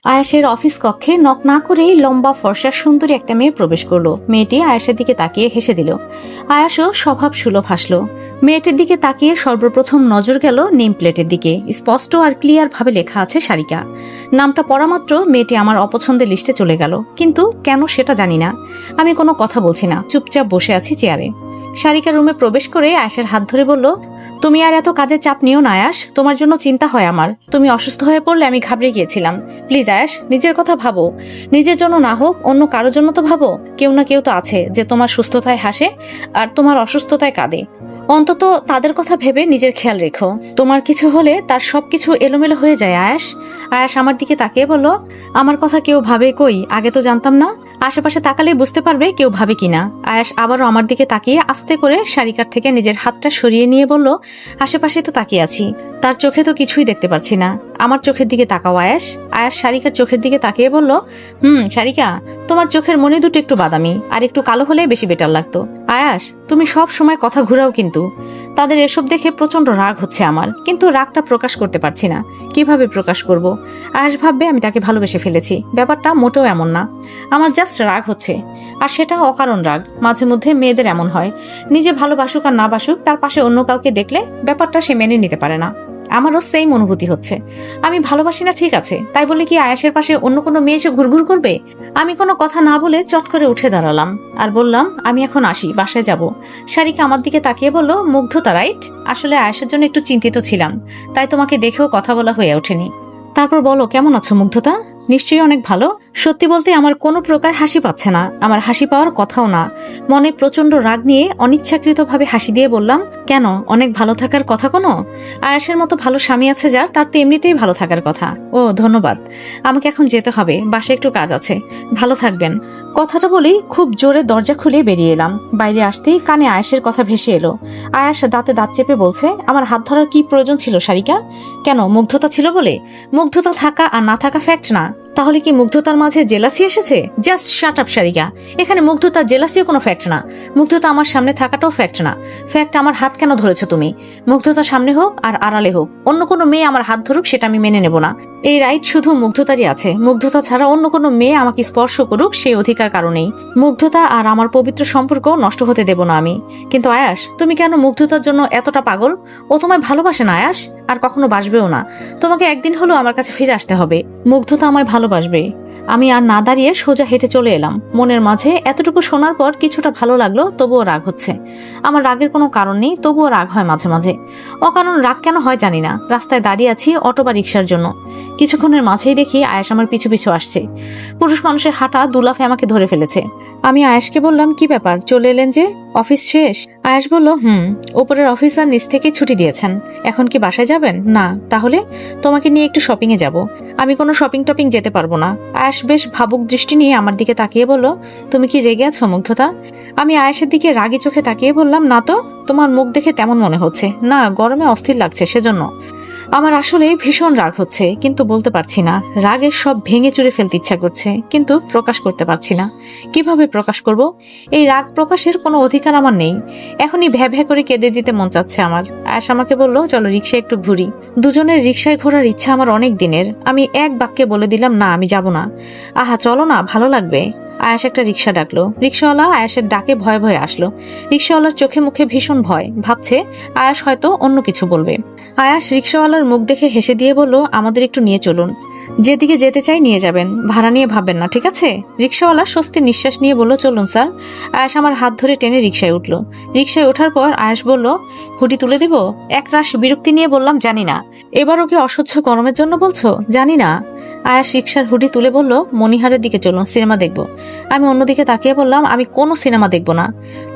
আয়াসের office কক্ষে knock না করেই লম্বা ফর্সা সুন্দরী একটা মেয়ে প্রবেশ করলো। মেয়েটি আয়াসের দিকে তাকিয়ে হেসে দিল। আয়াসও স্বভাব সুলভ হাসলো। মেয়েটির দিকে তাকিয়ে সর্বপ্রথম নজর গেল নেম প্লেটের দিকে। স্পষ্ট আর ক্লিয়ার ভাবে লেখা আছে সারিকা। নামটা পড়া মাত্র মেয়েটি আমার অপছন্দের লিস্টে চলে গেল, কিন্তু কেন সেটা জানি না। আমি কোনো কথা বলছি না, চুপচাপ বসে আছি চেয়ারে। সারিকা রুমে প্রবেশ করে আয়াসের হাত ধরে বলল, তুমি আর এত কাজের চাপ নিও না আয়াস, তোমার জন্য চিন্তা হয় আমার। তুমি অসুস্থ হয়ে পড়লে আমি ঘাবড়ে গিয়েছিলাম। প্লিজ আয়াস, নিজের কথা ভাবো। নিজের জন্য না হোক, অন্য কারোর জন্য তো ভাবো। কেউ না কেউ তো আছে যে তোমার সুস্থতায় হাসে আর তোমার অসুস্থতায় কাঁদে। অন্তত তাদের কথা ভেবে নিজের খেয়াল রেখো। তোমার কিছু হলে তার সবকিছু এলোমেলো হয়ে যায় আয়াস। আয়াস আমার দিকে তাকিয়ে বলল, আমার কথা কেউ ভাবে কই? আগে তো জানতাম না। আশেপাশে তাকালেই বুঝতে পারবে কেউ ভাবে কিনা। আয়াস আবারও আমার দিকে তাকিয়ে আস্তে করে সারিকার থেকে নিজের হাতটা সরিয়ে নিয়ে বলল, আশেপাশে তো তাকিয়ে আছি, তার চোখে তো কিছুই দেখতে পারছি না। আমার চোখের দিকে তাকাও আয়াস। আয়াস সারিকার চোখের দিকে তাকিয়ে বলল, সারিকা, তোমার চোখের মনি দুটো একটু বাদামি আর একটু কালো হলে বেশি বেটার লাগতো। আয়াস, তুমি সব সময় কথা ঘুরাও কিন্তু। তাদের এসব দেখে প্রচন্ড রাগ হচ্ছে আমার, কিন্তু রাগটা প্রকাশ করতে পারছি না। কিভাবে প্রকাশ করব? আয়াস ভাববে আমি তাকে ভালোবেসে ফেলেছি। ব্যাপারটা মোটেও এমন না। আমার জাস্ট রাগ হচ্ছে, আর সেটা অকারণ রাগ। মাঝে মধ্যে মেয়েদের এমন হয়, নিজে ভালোবাসুক আর না বাসুক, তার পাশে অন্য কাউকে দেখলে ব্যাপারটা সে মেনে নিতে পারে না। আমারও সেম অনুভূতি হচ্ছে। আমি ভালোবাসি না ঠিক আছে, তাই বলে কি আয়াসের পাশে অন্য কোনো মেয়ে এসে ঘুরঘুর করবে? আমি কোনো কথা না বলে চট করে উঠে দাঁড়ালাম আর বললাম, আমি এখন আসি, বাসায় যাব। সারিকা আমার দিকে তাকিয়ে বলল, মুগ্ধতা রাইট? আসলে আয়াসের জন্য একটু চিন্তিত ছিলাম, তাই তোমাকে দেখেও কথা বলা হয়ে ওঠেনি। তারপর বলো, কেমন আছো মুগ্ধতা? নিশ্চয়ই অনেক ভালো। সত্যি বলতে আমার কোনো প্রকার হাসি পাচ্ছে না, আমার হাসি পাওয়ার কথাও না। মনে প্রচন্ড রাগ নিয়ে অনিচ্ছাকৃতভাবে হাসি দিয়ে বললাম, কেন, অনেক ভালো থাকার কথা কোনো? আয়াসের মতো ভালো স্বামী আছে যার, তার তো এমনিতেই ভালো থাকার কথা। ও ধন্যবাদ, আমাকে এখন যেতে হবে, বাসায় একটু কাজ আছে। ভালো থাকবেন। কথাটা বলেই খুব জোরে দরজা খুলে বেরিয়ে এলাম। বাইরে আসতেই কানে আয়াসের কথা ভেসে এলো। আয়াস দাঁতে দাঁত চেপে বলছে, আমার হাত ধরার কি প্রয়োজন ছিল সারিকা? কেন, মুগ্ধতা ছিল বলে? মুগ্ধতা থাকা আর না থাকা ফ্যাক্ট না। তাহলে কি মুগ্ধতার মাঝে জেলাসি এসেছে? Just shut up Sarika. এখানে মুগ্ধতা জেলাসিও কোনো ফ্যাক্ট না। মুগ্ধতা আমার সামনে থাকাটাও ফ্যাক্ট না। ফ্যাক্ট আমার হাত কেন ধরেছো তুমি? মুগ্ধতা সামনে হোক আর আড়ালে হোক, অন্য কোনো মেয়ে আমার হাত ধরুক, সেটা আমি মেনে নেব না। এই রাইট শুধু মুগ্ধতারই আছে। মুগ্ধতা ছাড়া অন্য কোনো মেয়ে আমাকে স্পর্শ করুক, সেই অধিকার কারণেই। মুগ্ধতা আর আমার পবিত্র সম্পর্ক নষ্ট হতে দেব না আমি। কিন্তু আয়াস, তুমি কেন মুগ্ধতার জন্য এতটা পাগল? ও তোমায় ভালোবাসে না আয়াস, আর কখনো বাসবেও না। তোমাকে একদিন হলেও আমার কাছে ফিরে আসতে হবে। মুগ্ধতা আমায় ভালোবাসবে। আমি আর না দাঁড়িয়ে সোজা হেঁটে চলে এলাম। মনের মাঝে এতটুকু শোনার পর কিছুটা ভালো লাগলো, তবুও রাগ হচ্ছে। আমার রাগের কোনো কারণ নেই, তবুও রাগ হয় মাঝে মাঝে। অকারণ রাগ কেন হয় জানি না। রাস্তায় দাঁড়িয়ে আছি অটো বা রিক্সার জন্য। কিছুক্ষণের মাঝেই দেখি আয়াস আমার পিছু পিছু আসছে। পুরুষ মানুষের হাঁটা দুলাফে আমাকে ধরে ফেলেছে। আমি আয়াসকে বললাম, কি ব্যাপার, চলে এলেন যে? অফিস শেষ? আয়াস বলল, ওপরের অফিসার নিচ থেকে ছুটি দিয়েছেন। এখন কি বাসায় যাবেন? না। তাহলে? তোমাকে নিয়ে একটু শপিং এ যাব। আমি কোনো শপিং টপিং যেতে পারবো না। আয়াস বেশ ভাবুক দৃষ্টি নিয়ে আমার দিকে তাকিয়ে বলল, তুমি কি রেগে আছো মুগ্ধতা? আমি আয়াসের দিকে রাগী চোখে তাকিয়ে বললাম, না তো, তোমার মুখ দেখে তেমন মনে হচ্ছে না। গরমে অস্থির লাগছে সেজন্য। আমার আসলে ভীষণ রাগ হচ্ছে, কিন্তু বলতে পারছি না। রাগের সব ভেঙে চুরে ফেলতে ইচ্ছা করছে, কিন্তু প্রকাশ করতে পারছি না। কিভাবে প্রকাশ করব? এই রাগ প্রকাশের কোনো অধিকার আমার নেই। এখনই ভ্যা ভ্যা করে কেঁদে দিতে মন চাচ্ছে আমার। আয়াস আমাকে বলল, চলো রিক্সায় একটু ঘুরি। দুজনের রিক্সায় ঘোরার ইচ্ছা আমার অনেক দিনের। আমি এক বাক্যে বলে দিলাম, না, আমি যাব না। আহা, চলো না, ভালো লাগবে। আয়াস একটা রিক্সা ডাকলো। রিক্সাওয়ালা আয়াসের ডাকে ভয়ে ভয়ে আসলো। রিক্সাওয়ালার চোখে মুখে ভীষণ ভয়, ভাবছে আয়াস হয়তো অন্য কিছু বলবে। আয়াস রিক্সাওয়ালার মুখ দেখে হেসে দিয়ে বলল, আমাদের একটু নিয়ে চলুন। যেদিকে যেতে চাই নিয়ে যাবেন, ভাড়া নিয়ে ভাববেন না, ঠিক আছে? রিক্সাওয়ালা স্বস্তির নিঃশ্বাস নিয়ে বলল, চলুন স্যার। আয়াস আমার হাত ধরে টেনে রিক্সায় উঠলো। রিক্সায় ওঠার পর আয়াস বলল, হুডি তুলে দিব? একরাশ বিরক্তি নিয়ে বললাম, জানি না। এবারও কি অসহ্য গরমের জন্য বলছো? জানি না। আয়াস রিক্সার হুডি তুলে বলল, মনিহারের দিকে চলুন, সিনেমা দেখব। আমি অন্যদিকে তাকিয়ে বললাম, আমি কোনো সিনেমা দেখব না।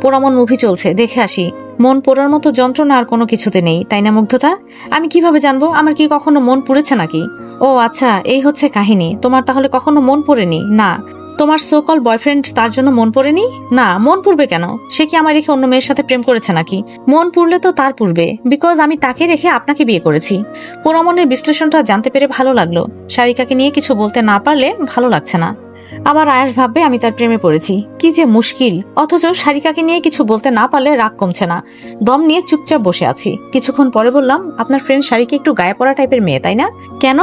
পোড়ামন মুভি চলছে, দেখে আসি। মন পোড়ার মতো যন্ত্রণা আর কোনো কিছুতে নেই, তাই না মুগ্ধতা? আমি কিভাবে জানবো? আমার কি কখনো মন পুড়েছে নাকি? ও আচ্ছা, এই হচ্ছে কাহিনী। তোমার তাহলে কখনো মন পড়েনি? না। তোমার সোকল বয়ফ্রেন্ড, তার জন্য মন পড়েনি? না। মন পুড়বে কেন? সে কি আমার রেখে অন্য মেয়ের সাথে প্রেম করেছে নাকি? মন পুড়লে তো তার পুড়বে, বিকজ আমি তাকে রেখে আপনাকে বিয়ে করেছি। পোড়ামনের বিশ্লেষণটা জানতে পেরে ভালো লাগলো। সারিকাকে নিয়ে কিছু বলতে না পারলে ভালো লাগছে না। আবার আয়াস ভাববে আমি তার প্রেমে পড়েছি। কি যে মুশকিল। অথচ সারিকাকে নিয়ে কিছু বলতে না পারলে রাগ কমছে না। দম নিয়ে চুপচাপ বসে আছি। কিছুক্ষণ পরে বললাম, আপনার ফ্রেন্ড সারিকা একটু গায়ে পড়া টাইপের মেয়ে, তাই না? কেন?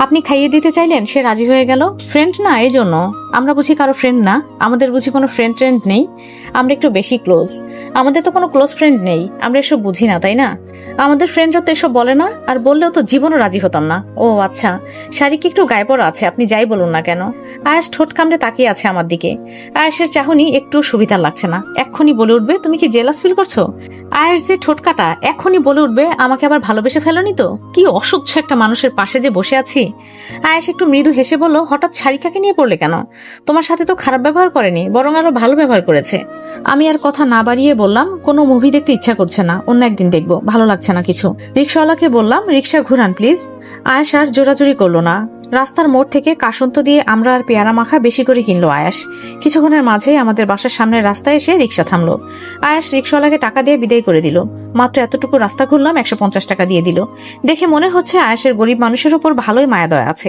আপনি খাইয়ে দিতে চাইলেন, সে রাজি হয়ে গেল। ফ্রেন্ড না, এই জন্য। আমরা বুঝি কারো ফ্রেন্ড না, আমাদের বুঝি কোনো ফ্রেন্ড ট্রেন্ড নেই, আমরা একটু বেশি ক্লোজ। আমাদের তো কোনো ক্লোজ ফ্রেন্ড নেই, আমরা এসব বুঝি না, তাই না? আমাদের ফ্রেন্ডরা তো এসব বলে না, আর বললেও তো জীবনও রাজি হতাম না। ও আচ্ছা, শাড়ি কি একটু গায়ে পড়া আছে, আপনি যাই বলুন না কেন। আয়াস ঠোঁট কামড়ে তাকিয়ে আছে আমার দিকে। আয়াসের চাহনি একটু সুবিধার লাগছে না, এক্ষুনি বলে উঠবে তুমি কি জেলাস ফিল করছো। আয়াস যে ঠোঁট কাটা, এক্ষুনি বলে উঠবে আমাকে আবার ভালোবেসে ফেলোনি তো। কি অসহ্য একটা মানুষের পাশে যে বসে আছি। আয়েশ একটু মৃদু হেসে বলল, হঠাৎ শারিকাকে নিয়ে পড়লে কেন? তোমার সাথে তো খারাপ ব্যবহার করেনি, বরং আরো ভালো ব্যবহার করেছে। আমি আর কথা না বাড়িয়ে বললাম, কোনো মুভি দেখতে ইচ্ছা করছে না, অন্য একদিন দেখবো, ভালো লাগছে না কিছু। রিক্সাওয়ালাকে বললাম, রিক্সা ঘুরান প্লিজ। আয়েশ আর জোরাজুরি করলো না। রাস্তার মোড় থেকে কাসন্ত দিয়ে আমরা আর পেয়ারা মাখা বেশি করে কিনলো আয়াস। কিছুক্ষণের মাঝেই আমাদের বাসার সামনের রাস্তায় এসে রিক্সা থামলো। আয়াস রিক্সাওয়ালাকে টাকা দিয়ে বিদায় করে দিল। মাত্র এতটুকু রাস্তা ঘুরলাম, 150 টাকা দিয়ে দিল। দেখে মনে হচ্ছে আয়াসের গরিব মানুষের উপর ভালোই মায়া দয়া আছে।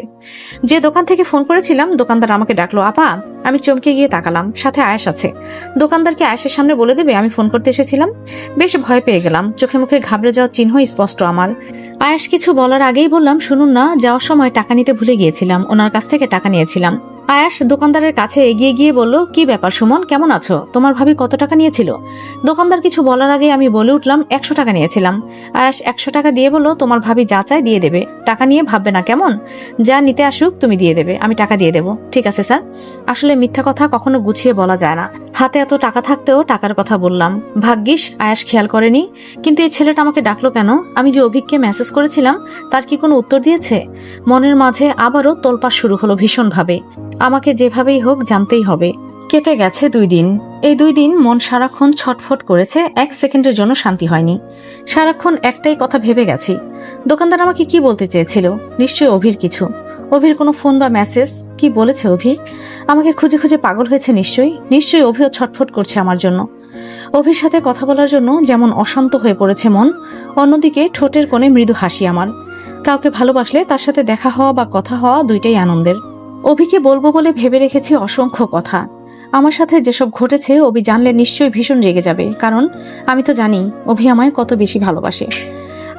যে দোকান থেকে ফোন করেছিলাম, দোকানদার আমাকে ডাকলো, আপা। আমি চমকে গিয়ে তাকালাম, সাথে আয়াস আছে। দোকানদারকে আয়াসের সামনে বলে দেবে আমি ফোন করতে এসেছিলাম? বেশ ভয় পেয়ে গেলাম, চোখে মুখে ঘাবড়ে যাওয়ার চিহ্ন স্পষ্ট আমার। আয়াস কিছু বলার আগেই বললাম, শুনুন না, যাওয়ার সময় টাকা নিতে ভুলে গিয়েছিলাম, ওনার কাছ থেকে টাকা নিয়েছিলাম। আয়াস দোকানদারের কাছে এগিয়ে গিয়ে বলল, কি ব্যাপার সুমন, কেমন আছো? তোমার ভাবি কত টাকা নিয়েছিল? দোকানদার কিছু বলার আগে আমি বলে উঠলাম, 100 টাকা নিয়েছিলাম। আয়াস 100 টাকা দিয়ে বলল, তোমার ভাবি যা চায় দিয়ে দেবে, টাকা নিয়ে ভাববে না কেমন? যা নিতে আসুক তুমি দিয়ে দেবে, আমি টাকা দিয়ে দেবো। ঠিক আছে স্যার। আসলে মিথ্যা কথা কখনো গুছিয়ে বলা যায় না। হাতে এত টাকা থাকতেও টাকার কথা বললাম। ভাগ্যিস আয়াস খেয়াল করেনি। কিন্তু এই ছেলেটা আমাকে ডাকলো কেন? আমি যে অভিককে মেসেজ করেছিলাম, তার কি কোনো উত্তর দিয়েছে? মনের মাঝে আবারও তোলপাড় শুরু হলো ভীষণ ভাবে। আমাকে যেভাবেই হোক জানতেই হবে। কেটে গেছে 2 দিন। এই 2 দিন মন সারাক্ষণ ছটফট করেছে, 1 সেকেন্ডের জন্য শান্তি হয়নি। সারাক্ষণ একটাই কথা ভেবে গেছি, দোকানদার আমাকে কি বলতে চেয়েছিল? নিশ্চয়ই অভির কিছু। অভির কোনো ফোন বা মেসেজ। কি বলেছে অভি? আমাকে খুঁজে খুঁজে পাগল হয়েছে নিশ্চয়ই। নিশ্চয়ই অভিও ছটফট করছে আমার জন্য। অভির সাথে কথা বলার জন্য যেমন অশান্ত হয়ে পড়েছে মন, অন্যদিকে ঠোঁটের কোণে মৃদু হাসি আমার। কাউকে ভালোবাসলে তার সাথে দেখা হওয়া বা কথা হওয়া দুইটাই আনন্দের। অভিকে বলবো বলে ভেবে রেখেছি অসংখ্য কথা। আমার সাথে যেসব ঘটেছে অভি জানলে নিশ্চয়ই ভীষণ রেগে যাবে, কারণ আমি তো জানি অভি আমায় কত বেশি ভালোবাসে।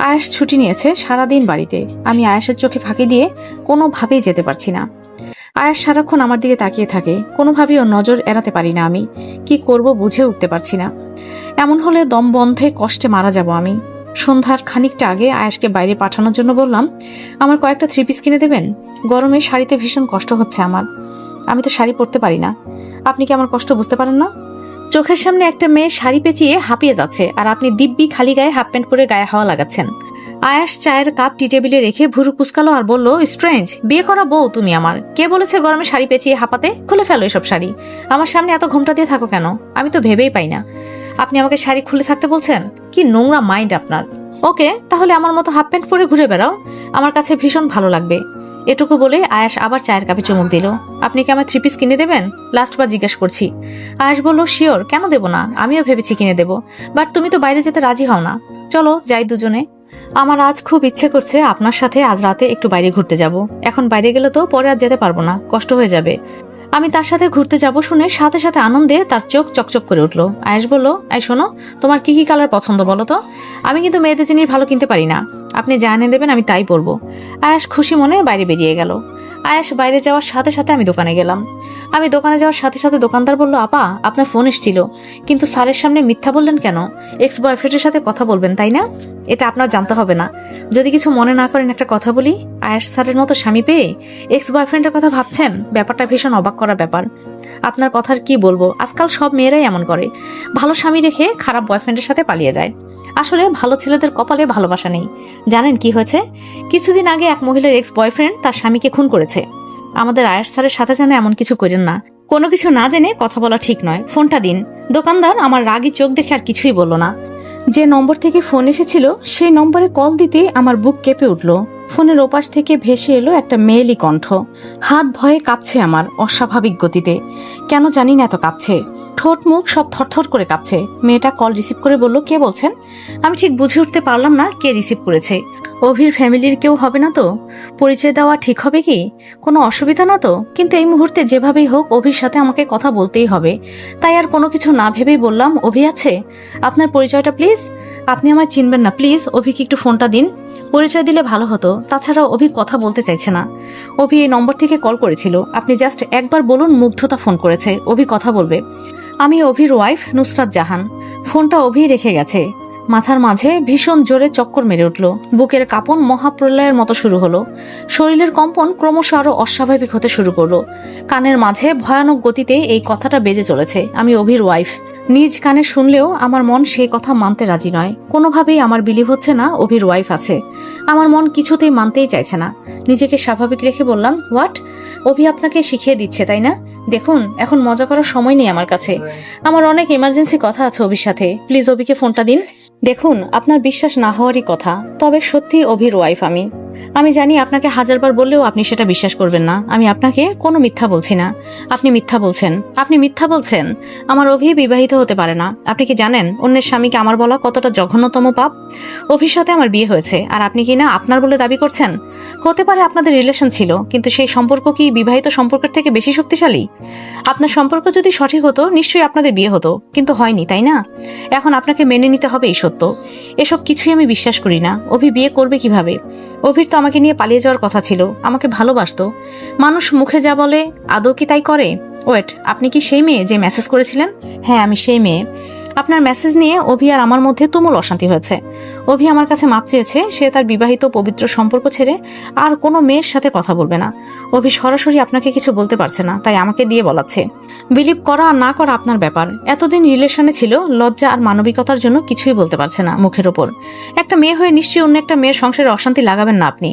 আয়াস ছুটি নিয়েছে সারাদিন বাড়িতে। আমি আয়াসের চোখে ফাঁকি দিয়ে কোনোভাবেই যেতে পারছি না। আয়াস সারাক্ষণ আমার দিকে তাকিয়ে থাকে, কোনোভাবেই ওর নজর এড়াতে পারি না আমি। কি করব বুঝে উঠতে পারছি না। এমন হলে দম বন্ধে কষ্টে মারা যাব আমি। সন্ধ্যার খানিকটা আগে আয়াসকে বাইরে পাঠানোর জন্য বললাম, আমার কয়েকটা 3 পিস কিনে দেবেন? গরমে শাড়িতে ভীষণ কষ্ট হচ্ছে আমার। আমি তো শাড়ি পরতে পারি না। আপনি কি আমার কষ্ট বুঝতে পারেন না? চোখের সামনে একটা মেয়ে শাড়ি পেঁচিয়ে হাঁপিয়ে যাচ্ছে, আর আপনি দিব্যি খালি গায়ে হাফ প্যান্ট পরে গায়ে হাওয়া লাগাচ্ছেন। আয়াস চায়ের কাপ টি টেবিলে রেখে ভুরু কুচকালো আর বলল, স্ট্রেঞ্জ, বিয়ে করা বউ তুমি আমার। কে বলেছে গরমে শাড়ি পেঁচিয়ে হাঁপাতে? খুলে ফেলো এসব শাড়ি। আমার সামনে এত ঘোমটা দিয়ে থাকো কেন? আমি তো ভেবেই পাই না আপনি আমাকে শাড়ি খুলে থাকতে বলছেন। কি নোংরা মাইন্ড আপনার। ওকে, তাহলে আমার মতো হাফ প্যান্ট পরে ঘুরে বেড়াও, আমার কাছে ভীষণ ভালো লাগবে। এটুকু বলে আয়াস আবার চায়ের কাপে চুমুক দিল। আপনি কি আমার 3 পিস কিনে দেবেন? লাস্ট বার জিজ্ঞেস করছি। আয়াস বলল, শিওর, কেন দেবো না? আমিও ভেবেছি কিনে দেবো, বাট তুমি তো বাইরে যেতে রাজি হও না। চলো যাই দুজনে। আমার আজ খুব ইচ্ছে করছে আপনার সাথে আজ রাতে একটু বাইরে ঘুরতে যাব। এখন বাইরে গেলে তো পরে আর যেতে পারবো না, কষ্ট হয়ে যাবে। আমি তার সাথে ঘুরতে যাব শুনে সাথে সাথে আনন্দে তার চোখ চকচক করে উঠলো। আয়েশ বলল, এই শোনো, তোমার কি কি কালার পছন্দ বলো তো? আমি কিন্তু মেয়েদের জিনিস ভালো কিনতে পারি না, আপনি যা এনে দেবেন আমি তাই পরবো। আয়েশ খুশি মনে বাইরে বেরিয়ে গেল। আয়েশ বাইরে যাওয়ার সাথে সাথে আমি দোকানে গেলাম। আমি দোকানে যাওয়ার সাথে সাথে দোকানদার বলল, আপা আপনার ফোন এসেছিল, কিন্তু স্যারের সামনে মিথ্যা বললেন কেন? এক্স বয়ফ্রেন্ডের সাথে কথা বলবেন তাই না? এটা আপনার জানতে হবে না। যদি কিছু মনে না করেন একটা কথা বলি, আয়েশ স্যারের মতো স্বামী পেয়ে এক্স বয়ফ্রেন্ডের কথা ভাবছেন, ব্যাপারটা ভীষণ অবাক করা ব্যাপার। আপনার কথার কি বলবো, আজকাল সব মেয়েরাই এমন করে, ভালো স্বামী রেখে খারাপ বয়ফ্রেন্ডের সাথে পালিয়ে যায়। আসলে ভালো ছেলেদের কপালে ভালোবাসা নেই। জানেন কি হয়েছে? কিছুদিন আগে এক মহিলার এক্স বয়ফ্রেন্ড তার স্বামীকে খুন করেছে। আমাদের আয়েশ স্যারের সাথে যেন এমন কিছু করেন না। কোনো কিছু না জেনে কথা বলা ঠিক নয়। ফোনটা দিন। দোকানদার আমার রাগী চোখ দেখে আর কিছুই বলল না। যে নম্বর থেকে ফোন এসেছিল সেই নম্বরে কল দিতে আমার বুক কেঁপে উঠল। ফোনের ওপাশ থেকে ভেসে এলো একটা মেয়েলি কণ্ঠ। হাত ভয়ে কাঁপছে আমার অস্বাভাবিক গতিতে। কেন জানি না এত কাঁপছে, ঠোঁট মুখ সব থরথর করে কাঁপছে। মেয়েটা কল রিসিভ করে বলল, কে বলছেন? আমি ঠিক বুঝে উঠতে পারলাম না কে রিসিভ করেছে। অভির ফ্যামিলির কেউ হবে না তো? পরিচয় দেওয়া ঠিক হবে কি? কোনো অসুবিধা না তো? কিন্তু এই মুহূর্তে যেভাবেই হোক অভির সাথে আমাকে কথা বলতেই হবে। তাই আর কোনো কিছু না ভেবেই বললাম, অভি আছে? আপনার পরিচয়টা প্লিজ। আপনি আমায় চিনবেন না, প্লিজ অভিকে একটু ফোনটা দিন। পরিচয় দিলে ভালো হতো। তাছাড়া অভি কথা বলতে চাইছে না। অভি এই নম্বর থেকে কল করেছিল। আপনি জাস্ট একবার বলুন মুগ্ধতা ফোন করেছে, অভি কথা বলবে। আমি অভির ওয়াইফ নুসরাত জাহান। ফোনটা অভি রেখে গেছে। মাথার মাঝে ভীষণ জোরে চক্কর মেরে উঠল। বুকের কাঁপন মহাপ্রলয়ের মতো শুরু হলো। শরীরের কম্পন ক্রমশ আরো অস্বাভাবিক হতে শুরু করলো। কানের মাঝে ভয়ানক গতিতে এই কথাটা বেজে চলেছে, আমি অভির ওয়াইফ। নিজ কানে শুনলেও আমার মন সেই কথা মানতে রাজি নয়। কোনোভাবেই আমার বিলিভ হচ্ছে না অভির ওয়াইফ আছে। আমার মন কিছুতেই মানতেই চাইছে না। নিজেকে স্বাভাবিক রেখে বললাম, হোয়াট? অভি আপনাকে শিখিয়ে দিচ্ছে তাই না? দেখুন, এখন মজা করার সময় নেই আমার কাছে। আমার অনেক ইমার্জেন্সি কথা আছে অভির সাথে। প্লিজ অভিকে ফোনটা দিন। দেখুন, আপনার বিশ্বাস না হওয়ারই কথা, তবে সত্যি অভির ওয়াইফ আমি জানি আপনাকে হাজারবার বললেও আপনি সেটা বিশ্বাস করবেন না। আমি আপনাকে কোনো মিথ্যা বলছি না। আপনি মিথ্যা বলছেন। আমার অভি বিবাহিত হতে পারে না। আপনি কি জানেন অন্যের স্বামীকে আমার বলা কতটা জঘন্যতম পাপ? অভির সাথে আমার বিয়ে হয়েছে, আর আপনি কি না আপনার বলে দাবি করছেন? হতে পারে আপনাদের রিলেশন ছিল, কিন্তু সেই সম্পর্ক কি বিবাহিত সম্পর্কের থেকে বেশি শক্তিশালী? আপনার সম্পর্ক যদি সঠিক হতো নিশ্চয়ই আপনাদের বিয়ে হতো, কিন্তু হয়নি, তাই না? এখন আপনাকে মেনে নিতে হবে এই সত্য। এসব কিছুই আমি বিশ্বাস করি না। অভি বিয়ে করবে কিভাবে? অভির তো আমাকে নিয়ে পালিয়ে যাওয়ার কথা ছিল। আমাকে ভালোবাসতো। মানুষ মুখে যা বলে আদৌ কি তাই করে? ওয়েট, আপনি কি সেই মেয়ে যে মেসেজ করেছিলেন? হ্যাঁ, আমি সেই মেয়ে। আপনার মেসেজ নিয়ে অভি আর আমার মধ্যে তুমুল অশান্তি হয়েছে। অভি আমার কাছে মাপ চেয়েছে। সে তার বিবাহিত পবিত্র সম্পর্ক ছেড়ে আর কোনো মেয়ের সাথে কথা বলবে না। অভি সরাসরি আপনাকে কিছু বলতে পারছে না, তাই আমাকে দিয়ে বলাচ্ছে। বিলিভ করা আর না করা আপনার ব্যাপার। এতদিন রিলেশনে ছিল, লজ্জা আর মানবিকতার জন্য কিছুই বলতে পারছে না মুখের ওপর। একটা মেয়ে হয়ে নিশ্চয়ই অন্য একটা মেয়ের সংসারে অশান্তি লাগাবেন না আপনি।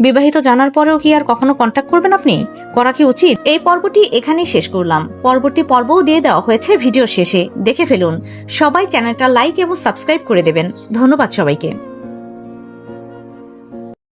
বিবাহিত জানার পরেও কি আর কখনো কন্ট্যাক্ট করবেন আপনি? করা কি উচিত? এই পর্বটি এখানেই শেষ করলাম। পরবর্তী পর্বও দিয়ে দেওয়া হয়েছে ভিডিওর শেষে, দেখে ফেলুন। সবাই চ্যানেলটা লাইক এবং সাবস্ক্রাইব করে দেবেন। ধন্যবাদ সবাইকে।